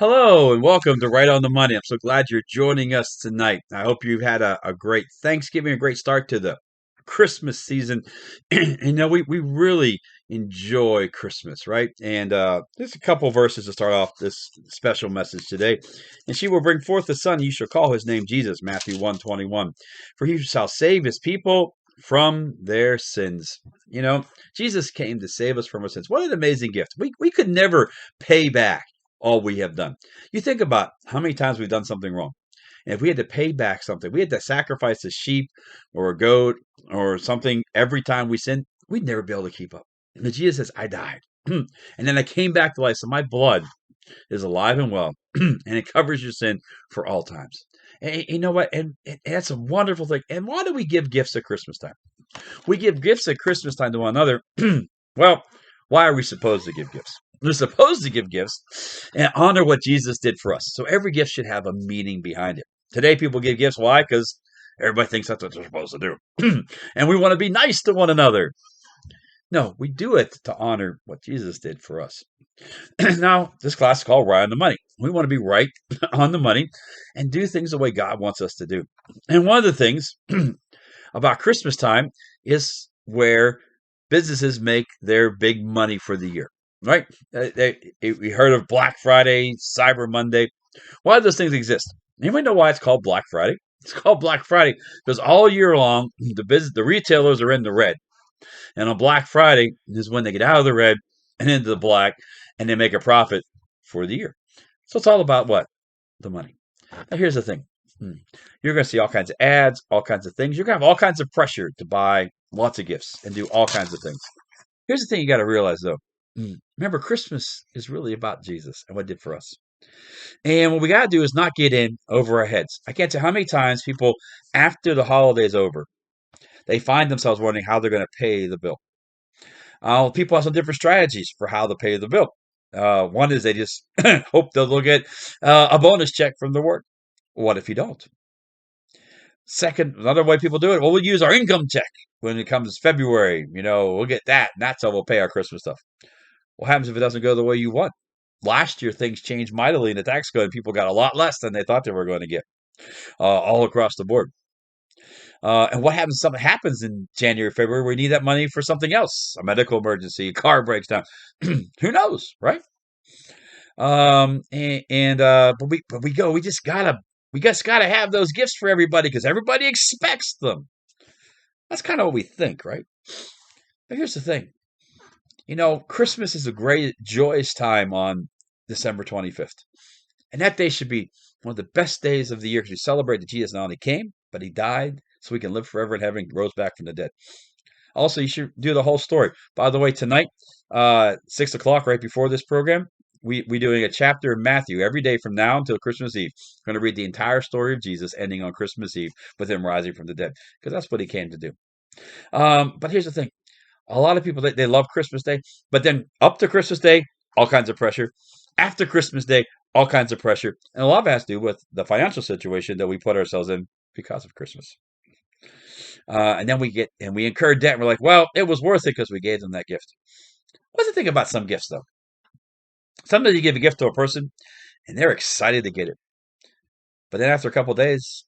Hello and welcome to Right on the Money. I'm so glad you're joining us tonight. I hope you've had a great Thanksgiving, a great start to the Christmas season. We really enjoy Christmas, right? And there's a couple verses to start off this special message today. And she will bring forth the son, you shall call his name Jesus, Matthew 1:21. For he shall save his people from their sins. Jesus came to save us from our sins. What an amazing gift. We could never pay back all we have done. You think about how many times we've done something wrong. And if we had to pay back something, we had to sacrifice a sheep or a goat or something every time we sinned, we'd never be able to keep up. But Jesus says, I died. And then I came back to life. So my blood is alive and well, and it covers your sin for all times. And you know what? And that's a wonderful thing. And why do we give gifts at Christmas time? We give gifts at Christmas time to one another. Well, why are we supposed to give gifts? We're supposed to give gifts and honor what Jesus did for us. So every gift should have a meaning behind it. Today, people give gifts. Why? Because everybody thinks that's what they're supposed to do. And we want to be nice to one another. No, we do it to honor what Jesus did for us. Now, this class is called Right on the Money. We want to be right on the money and do things the way God wants us to do. And one of the things about Christmas time is where businesses make their big money for the year, right? We heard of Black Friday, Cyber Monday. Why do those things exist? Anybody know why it's called Black Friday? It's called Black Friday because all year long, the retailers are in the red. And on Black Friday is when they get out of the red and into the black and they make a profit for the year. So it's all about what? The money. Now, here's the thing. You're going to see all kinds of ads, all kinds of things. You're going to have all kinds of pressure to buy lots of gifts and do all kinds of things. Here's the thing you got to realize, though. Remember, Christmas is really about Jesus and what he did for us. And what we got to do is not get in over our heads. I can't tell how many times people, after the holiday's over, they find themselves wondering how they're going to pay the bill. People have some different strategies for how to pay the bill. One is they just hope they'll get a bonus check from the work. What if you don't? Second, another way people do it, well, we'll use our income check when it comes February. We'll get that, and that's how we'll pay our Christmas stuff. What happens if it doesn't go the way you want? Last year, things changed mightily in the tax code. People got a lot less than they thought they were going to get all across the board. And what happens if something happens in January, February, we need that money for something else, a medical emergency, a car breaks down. Who knows, right? But we just gotta have those gifts for everybody because everybody expects them. That's kind of what we think, right? But here's the thing. Christmas is a great, joyous time on December 25th. And that day should be one of the best days of the year because we celebrate that Jesus not only came, but he died so we can live forever in heaven and rose back from the dead. Also, you should do the whole story. By the way, tonight, 6 o'clock, right before this program, we're doing a chapter in Matthew every day from now until Christmas Eve. We're going to read the entire story of Jesus ending on Christmas Eve with him rising from the dead because that's what he came to do. But here's the thing. A lot of people, they love Christmas Day, but then up to Christmas Day, all kinds of pressure. After Christmas Day, all kinds of pressure. And a lot of it has to do with the financial situation that we put ourselves in because of Christmas. And then we incur debt. And we're like, well, it was worth it because we gave them that gift. What's the thing about some gifts, though? Sometimes you give a gift to a person, and they're excited to get it. But then after a couple of days,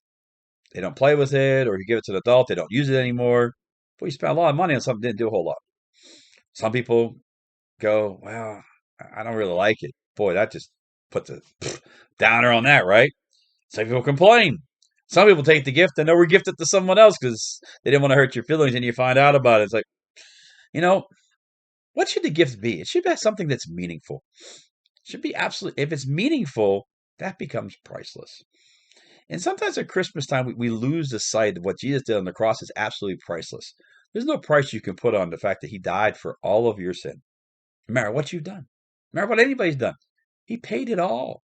they don't play with it, or if you give it to an adult, they don't use it anymore. But you spend a lot of money on something that didn't do a whole lot. Some people go, well, I don't really like it. Boy, that just puts a downer on that, right? Some people complain. Some people take the gift and they'll regift it to someone else because they didn't want to hurt your feelings, and you find out about it. It's like, what should the gift be? It should be something that's meaningful. It should be absolutely, if it's meaningful, that becomes priceless. And sometimes at Christmas time, we lose the sight of what Jesus did on the cross is absolutely priceless. There's no price you can put on the fact that he died for all of your sin. No matter what you've done, no matter what anybody's done, he paid it all.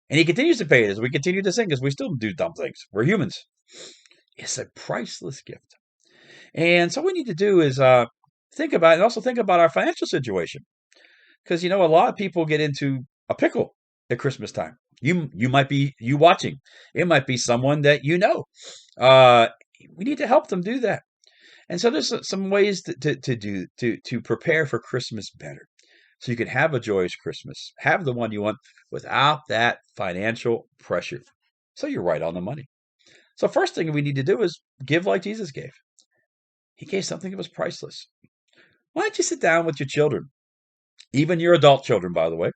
And he continues to pay it as we continue to sin because we still do dumb things. We're humans. It's a priceless gift. And so what we need to do is think about it and also think about our financial situation. Because, a lot of people get into a pickle at Christmas time. You might be watching. It might be someone that you know. We need to help them do that. And so there's some ways to prepare for Christmas better. so you can have a joyous Christmas, have the one you want without that financial pressure. So you're right on the money. So first thing we need to do is give like Jesus gave. He gave something that was priceless. Why don't you sit down with your children, even your adult children, by the way,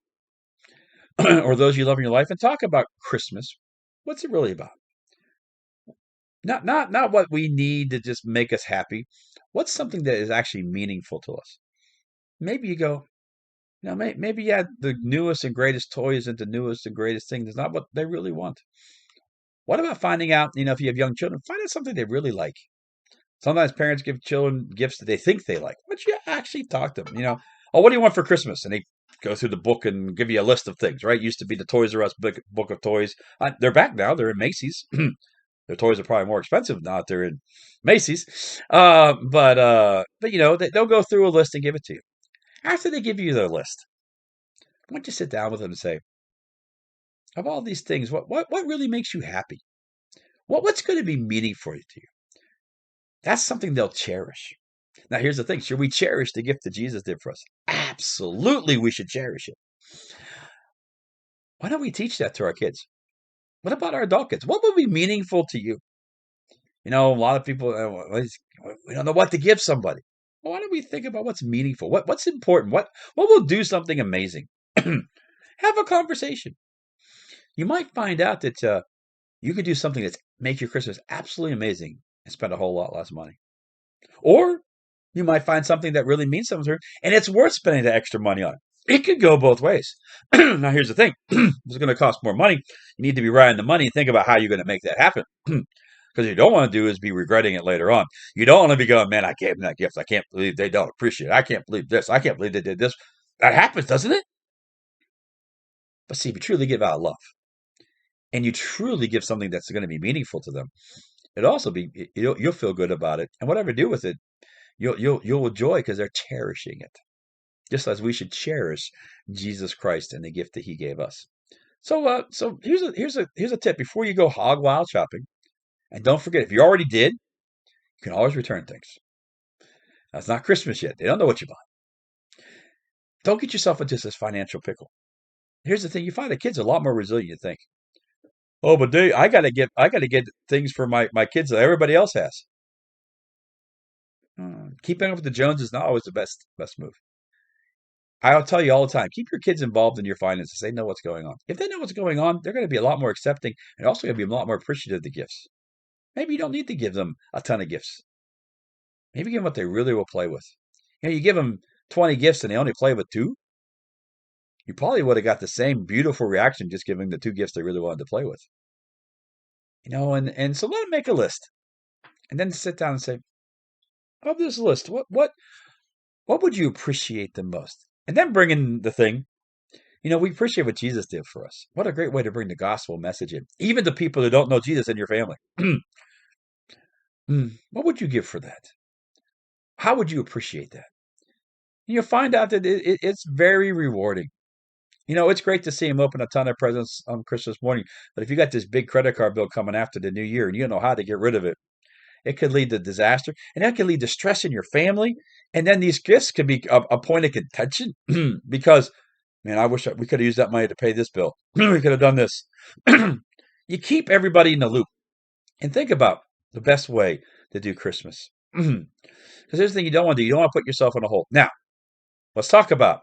or those you love in your life, and talk about Christmas. What's it really about? Not what we need to just make us happy. What's something that is actually meaningful to us? Maybe you go, maybe yeah, the newest and greatest toys and the newest and greatest thing is not what they really want. What about finding out, if you have young children, find out something they really like. Sometimes parents give children gifts that they think they like. But you actually talk to them, oh, what do you want for Christmas? And they go through the book and give you a list of things, right? Used to be the Toys R Us book of toys. They're back now. They're in Macy's. Their toys are probably more expensive now that they're in Macy's. But they'll go through a list and give it to you. After they give you their list, why don't you sit down with them and say, of all these things, what really makes you happy? What's going to be meaningful to you? That's something they'll cherish. Now, here's the thing. Should we cherish the gift that Jesus did for us? Absolutely, we should cherish it. Why don't we teach that to our kids? What about our adult kids? What would be meaningful to you? A lot of people, we don't know what to give somebody. Well, why don't we think about what's meaningful? What's important? What will do something amazing? Have a conversation. You might find out that you could do something that makes your Christmas absolutely amazing and spend a whole lot less money. Or you might find something that really means something to her, and it's worth spending the extra money on. It could go both ways. Now, here's the thing. If it's going to cost more money, you need to be right on the money and think about how you're going to make that happen. Because what you don't want to do is be regretting it later on. You don't want to be going, man, I gave them that gift. I can't believe they don't appreciate it. I can't believe this. I can't believe they did this. That happens, doesn't it? But see, if you truly give out of love and you truly give something that's going to be meaningful to them, you'll feel good about it. And whatever you do with it, you'll enjoy because they're cherishing it. Just as we should cherish Jesus Christ and the gift that He gave us. So here's a tip before you go hog wild shopping, and don't forget if you already did, you can always return things. Now, it's not Christmas yet; they don't know what you bought. Don't get yourself into this financial pickle. Here's the thing: you find the kids are a lot more resilient than you think. Oh, but I gotta get things for my kids that everybody else has. Keeping up with the Joneses is not always the best move. I'll tell you all the time, keep your kids involved in your finances. They know what's going on. If they know what's going on, they're going to be a lot more accepting and also going to be a lot more appreciative of the gifts. Maybe you don't need to give them a ton of gifts. Maybe give them what they really will play with. You give them 20 gifts and they only play with 2. You probably would have got the same beautiful reaction just giving the 2 gifts they really wanted to play with. And so let them make a list. And then sit down and say, of this list, what would you appreciate the most? And then bring in the thing. We appreciate what Jesus did for us. What a great way to bring the gospel message in, even to people who don't know Jesus in your family. What would you give for that? How would you appreciate that? You'll find out that it's very rewarding. It's great to see him open a ton of presents on Christmas morning, but if you got this big credit card bill coming after the new year and you don't know how to get rid of it, it could lead to disaster, and that could lead to stress in your family. And then these gifts could be a point of contention because, man, I wish we could have used that money to pay this bill. We could have done this. You keep everybody in the loop and think about the best way to do Christmas. Because here's the thing you don't want to do. You don't want to put yourself in a hole. Now, let's talk about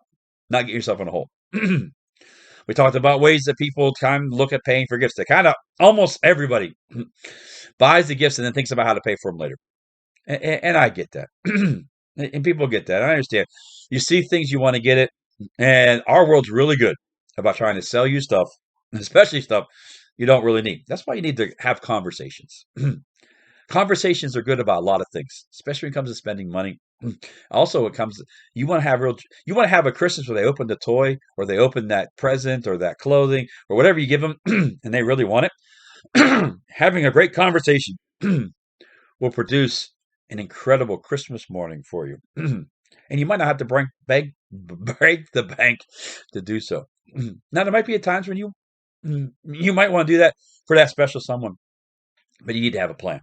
not get yourself in a hole. We talked about ways that people kind of look at paying for gifts. They kind of, almost everybody buys the gifts and then thinks about how to pay for them later. And I get that. And people get that. I understand. You see things, you want to get it. And our world's really good about trying to sell you stuff, especially stuff you don't really need. That's why you need to have conversations. Conversations are good about a lot of things, especially when it comes to spending money. Also, you want to have a Christmas where they open the toy or they open that present or that clothing or whatever you give them and they really want it. Having a great conversation will produce an incredible Christmas morning for you. And you might not have to break the bank to do so. Now, there might be times when you might want to do that for that special someone, but you need to have a plan.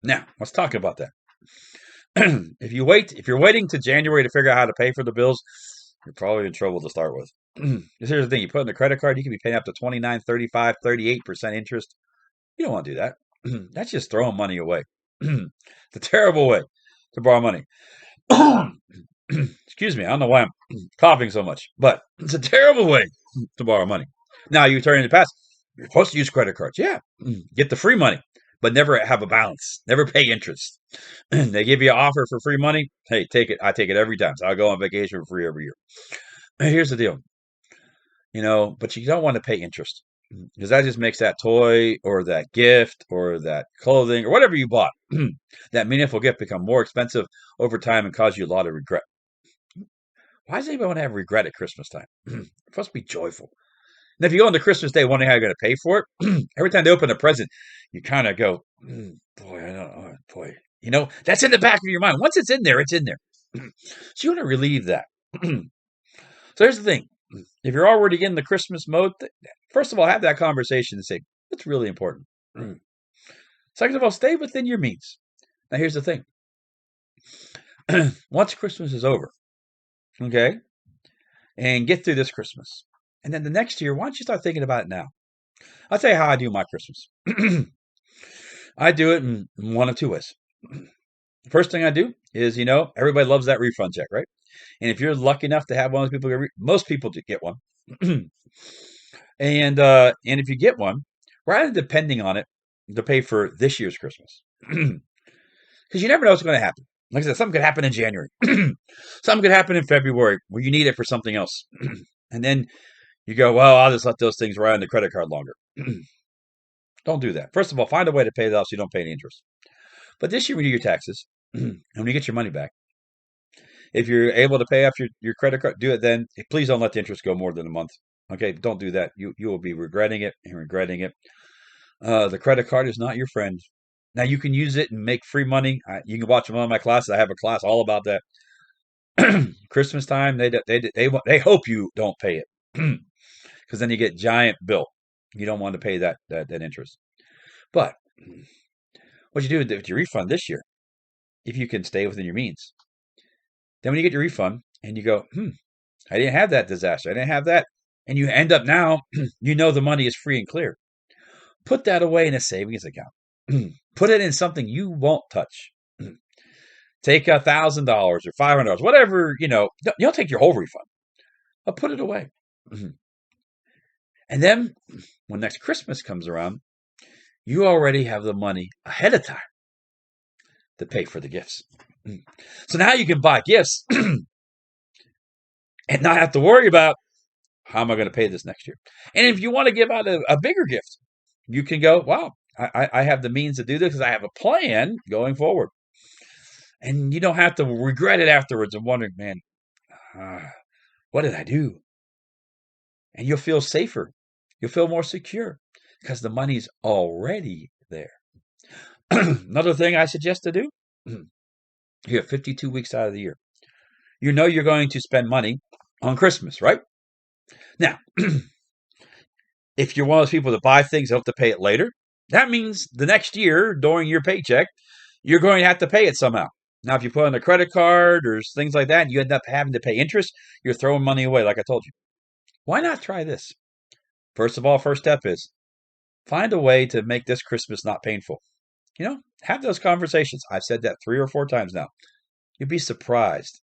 Now, let's talk about that. If you're waiting to January to figure out how to pay for the bills, you're probably in trouble to start with. 'Cause here's the thing, you put in the credit card, you can be paying up to 29, 35, 38% interest. You don't want to do that. That's just throwing money away. It's a terrible way to borrow money. Excuse me, I don't know why I'm coughing so much, but it's a terrible way to borrow money. Now, you turn in the past, you're supposed to use credit cards. Yeah, get the free money, but never have a balance, never pay interest. They give you an offer for free money. Hey, take it. I take it every time. So I go on vacation for free every year. Here's the deal, but you don't want to pay interest because that just makes that toy or that gift or that clothing or whatever you bought, that meaningful gift, become more expensive over time and cause you a lot of regret. Why does anybody want to have regret at Christmas time? It's supposed to be joyful. And if you go on the Christmas day wondering how you're going to pay for it, every time they open a present, you kind of go, boy, I don't know, boy. That's in the back of your mind. Once it's in there, it's in there. So you want to relieve that. So here's the thing. If you're already in the Christmas mode, first of all, have that conversation and say, what's really important? Second of all, stay within your means. Now, here's the thing. Once Christmas is over, okay, and get through this Christmas, and then the next year, why don't you start thinking about it now? I'll tell you how I do my Christmas. I do it in one of two ways. First thing I do is, everybody loves that refund check, right? And if you're lucky enough to have one of those people, most people do get one. And if you get one, rather than depending on it to pay for this year's Christmas, because you never know what's going to happen. Like I said, something could happen in January. Something could happen in February where you need it for something else. And then you go, well, I'll just let those things ride on the credit card longer. Don't do that. First of all, find a way to pay it off so you don't pay any interest. But this year, when you do your taxes, and when you get your money back, if you're able to pay off your credit card, do it then. Please don't let the interest go more than a month. Okay, don't do that. You will be regretting it and regretting it. The credit card is not your friend. Now you can use it and make free money. You can watch one of my classes. I have a class all about that. Christmas time, they hope you don't pay it because then you get giant bill. You don't want to pay that interest. But what you do with your refund this year, if you can stay within your means, then when you get your refund and you go, I didn't have that disaster. I didn't have that. And you end up now, the money is free and clear. Put that away in a savings account. Put it in something you won't touch. Take $1,000 or $500, whatever, you'll take your whole refund. But put it away. And then when next Christmas comes around, you already have the money ahead of time to pay for the gifts. So now you can buy gifts and not have to worry about how am I going to pay this next year. And if you want to give out a bigger gift, you can go, wow, I have the means to do this because I have a plan going forward. And you don't have to regret it afterwards and wondering, man, what did I do? And you'll feel safer. You'll feel more secure because the money's already there. Another thing I suggest to do, you have 52 weeks out of the year. You're going to spend money on Christmas, right? Now, if you're one of those people that buy things and have to pay it later, that means the next year during your paycheck, you're going to have to pay it somehow. Now, if you put on a credit card or things like that, and you end up having to pay interest, you're throwing money away, like I told you. Why not try this? First of all, first step is find a way to make this Christmas not painful. Have those conversations. I've said that 3 or 4 times now. You'd be surprised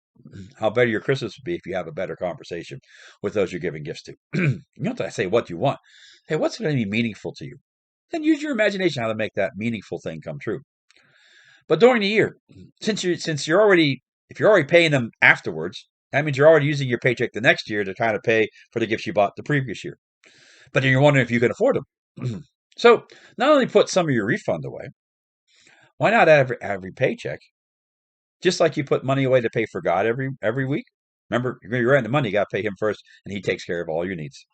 how better your Christmas would be if you have a better conversation with those you're giving gifts to. You don't have to say what you want. Hey, what's going to be meaningful to you? Then use your imagination how to make that meaningful thing come true. But during the year, if you're already paying them afterwards, that means you're already using your paycheck the next year to kind of pay for the gifts you bought the previous year. But then you're wondering if you can afford them. So not only put some of your refund away, why not every paycheck? Just like you put money away to pay for God every week. Remember, you're earning the money, you got to pay him first, and he takes care of all your needs.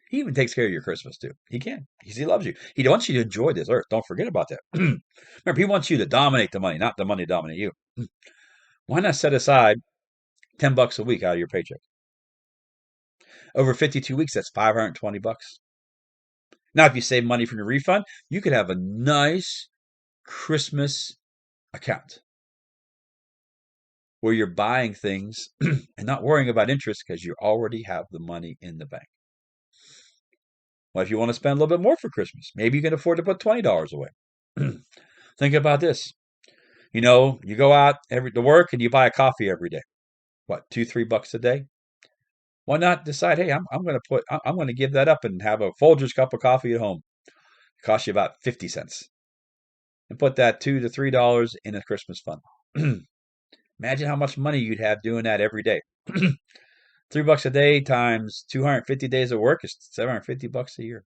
He even takes care of your Christmas too. He can, because he loves you. He wants you to enjoy this earth. Don't forget about that. Remember, he wants you to dominate the money, not the money dominate you. Why not set aside $10 a week out of your paycheck? Over 52 weeks, that's $520. Now, if you save money from your refund, you could have a nice Christmas account. where you're buying things and not worrying about interest because you already have the money in the bank. Well, if you want to spend a little bit more for Christmas, maybe you can afford to put $20 away. Think about this. You go out to work and you buy a coffee every day. What, $2, $3 a day? Why not decide, hey, I'm going to give that up and have a Folgers cup of coffee at home. It costs you about 50 cents. And put that $2 to $3 in a Christmas fund. Imagine how much money you'd have doing that every day. $3 a day times 250 days of work is $750 a year.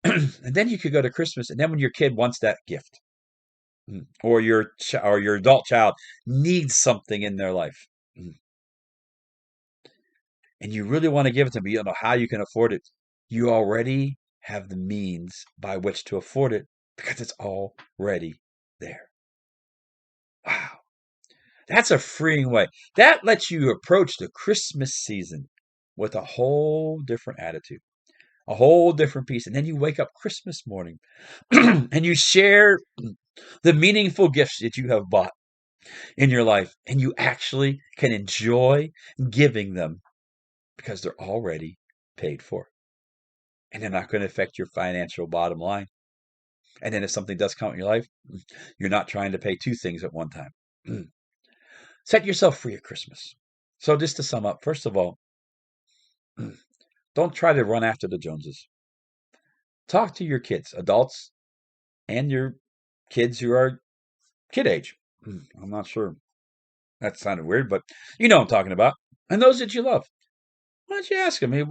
And then you could go to Christmas, and then when your kid wants that gift, or your adult child needs something in their life, and you really want to give it to them, but you don't know how you can afford it, you already have the means by which to afford it because it's already there. Wow. That's a freeing way. That lets you approach the Christmas season with a whole different attitude, a whole different piece. And then you wake up Christmas morning and you share the meaningful gifts that you have bought in your life, and you actually can enjoy giving them because they're already paid for. And they're not going to affect your financial bottom line. And then if something does come in your life, you're not trying to pay two things at one time. Set yourself free at Christmas. So just to sum up, first of all, don't try to run after the Joneses. Talk to your kids, adults, and your kids who are kid age. I'm not sure. That sounded weird, but you know what I'm talking about. And those that you love. Why don't you ask them, hey,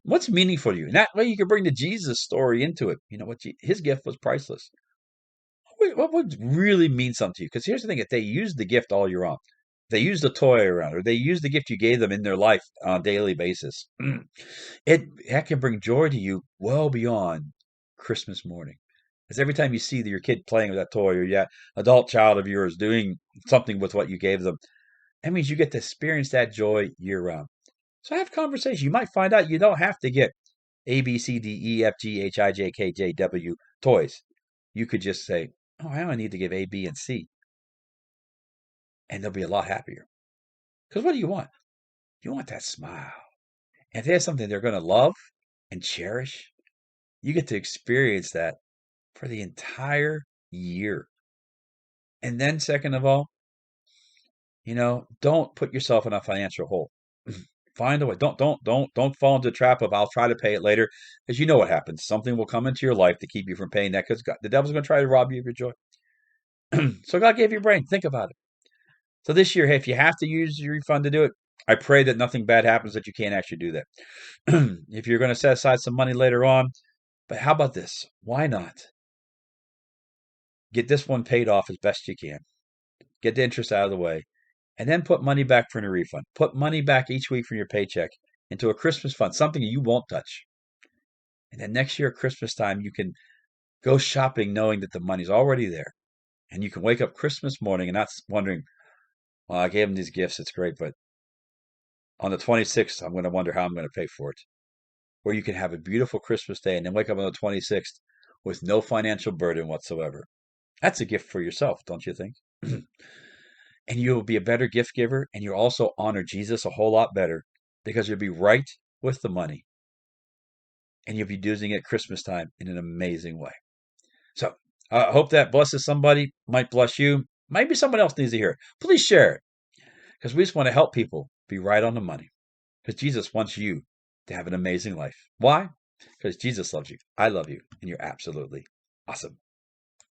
what's meaningful to you? And that way you can bring the Jesus story into it. His gift was priceless. What would really mean something to you? Because here's the thing: if they use the gift all year round, they use the toy around, or they use the gift you gave them in their life on a daily basis, that can bring joy to you well beyond Christmas morning. Because every time you see your kid playing with that toy, or that adult child of yours doing something with what you gave them, that means you get to experience that joy year round. So have conversation. You might find out you don't have to get A, B, C, D, E, F, G, H, I, J, K, J, W toys. You could just say, oh, I only need to give A, B, and C. And they'll be a lot happier. Because what do you want? You want that smile. And if they have something they're going to love and cherish, you get to experience that for the entire year. And then second of all, don't put yourself in a financial hole. Find a way. Don't fall into the trap of I'll try to pay it later, because you know what happens. Something will come into your life to keep you from paying that, because the devil's going to try to rob you of your joy. So God gave you a brain. Think about it. So this year, hey, if you have to use your refund to do it, I pray that nothing bad happens that you can't actually do that. If you're going to set aside some money later on, but how about this? Why not get this one paid off as best you can? Get the interest out of the way, and then put money back for a refund. Put money back each week from your paycheck into a Christmas fund, something you won't touch. And then next year at Christmas time, you can go shopping knowing that the money's already there. And you can wake up Christmas morning and not wondering, well, I gave them these gifts, it's great, but on the 26th, I'm going to wonder how I'm going to pay for it. Or you can have a beautiful Christmas day and then wake up on the 26th with no financial burden whatsoever. That's a gift for yourself, don't you think? And you'll be a better gift giver, and you'll also honor Jesus a whole lot better, because you'll be right with the money, and you'll be using it at Christmas time in an amazing way. So I hope that blesses somebody, might bless you. Maybe someone else needs to hear it. Please share it, because we just want to help people be right on the money, because Jesus wants you to have an amazing life. Why? Because Jesus loves you. I love you, and you're absolutely awesome.